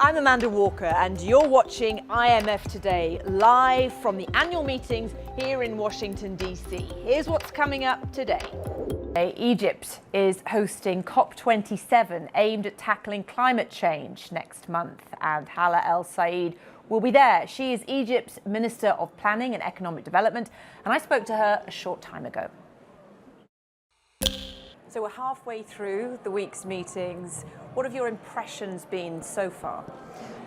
I'm Amanda Walker and you're watching IMF Today, live from the annual meetings here in Washington, D.C. Here's what's coming up today. Egypt is hosting COP27 aimed at tackling climate change next month, and Hálة El-Sa'id will be there. She is Egypt's Minister of Planning and Economic Development, and I spoke to her a short time ago. So we're halfway through the week's meetings. What have your impressions been so far?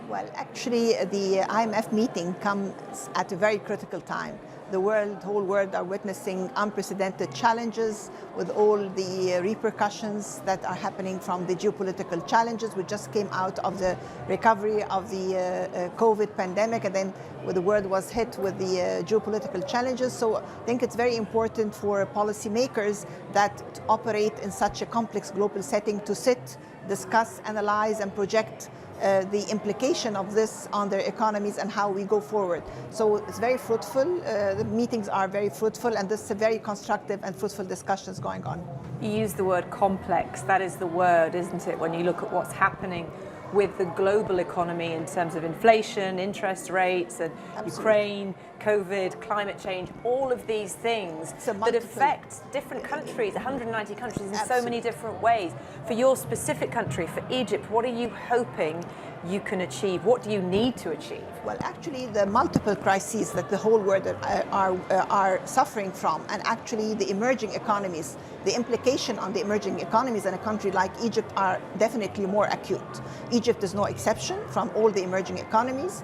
Well, actually, the IMF meeting comes at a very critical time. The whole world are witnessing unprecedented challenges with all the repercussions that are happening from the geopolitical challenges. We just came out of the recovery of the COVID pandemic, and then the world was hit with the geopolitical challenges. So I think it's very important for policymakers that operate in such a complex global setting to sit, discuss, analyze, and project the implication of this on their economies and how we go forward. So it's very fruitful. The meetings are very fruitful, and this is a very constructive and fruitful discussions going on. You use the word complex. That is the word, isn't it, when you look at what's happening with the global economy in terms of inflation, interest rates, and Ukraine, COVID, climate change, all of these things that affect different countries, 190 countries in so many different ways. For your specific country, for Egypt, what are you hoping you can achieve? What do you need to achieve? Well, actually, the multiple crises that the whole world are suffering from, and actually the emerging economies, the implication on the emerging economies in a country like Egypt are definitely more acute. Egypt is no exception from all the emerging economies.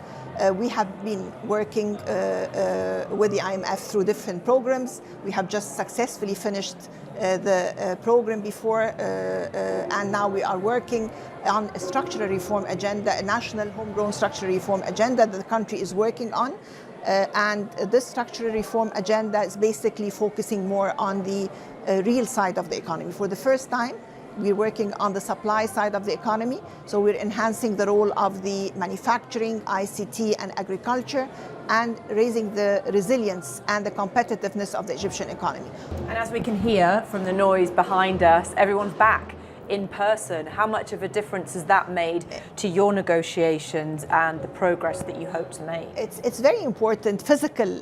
We have been working with the IMF through different programs. We have just successfully finished the program before, and now we are working on a structural reform agenda, a national homegrown structural reform agenda that the country is working on. And this structural reform agenda is basically focusing more on the real side of the economy. For the first time, we're working on the supply side of the economy, so we're enhancing the role of the manufacturing, ICT, and agriculture, and raising the resilience and the competitiveness of the Egyptian economy. And as we can hear from the noise behind us, everyone's back in person. How much of a difference has that made to your negotiations and the progress that you hope to make? It's very important. Physical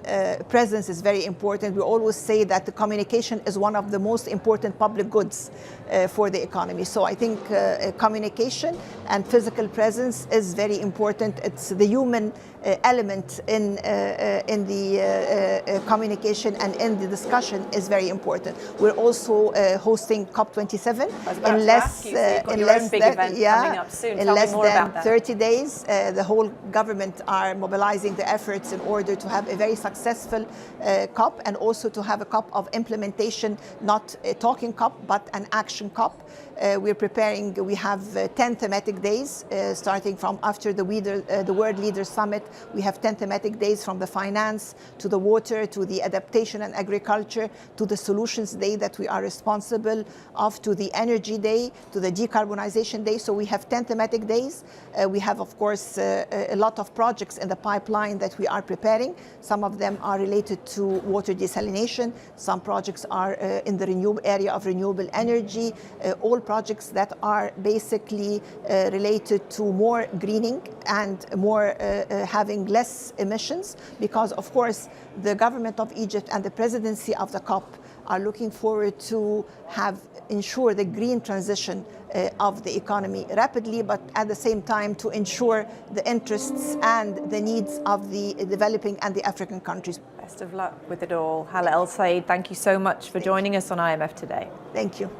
presence is very important. We always say that the communication is one of the most important public goods for the economy. So I think communication and physical presence is very important. It's the human element in the communication and in the discussion is very important. We're also hosting COP27 in less than 30 days. The whole government are mobilizing the efforts in order to have a very successful COP, and also to have a COP of implementation, not a talking COP, but an action COP. We're preparing, we have 10 thematic days, starting from after the World Leaders Summit. We have 10 thematic days, from the finance to the water to the adaptation and agriculture to the solutions day that we are responsible of, to the energy day, to the decarbonization day. So we have 10 thematic days. We have, of course, a lot of projects in the pipeline that we are preparing. Some of them are related to water desalination. Some projects are in the renewable area of renewable energy. All projects that are basically related to more greening and more having less emissions, because of course the government of Egypt and the presidency of the COP are looking forward to ensure the green transition of the economy rapidly, but at the same time to ensure the interests and the needs of the developing and the African countries. Best of luck with it all. Hálة El-Sa'id, thank you so much for joining us on IMF Today. Thank you.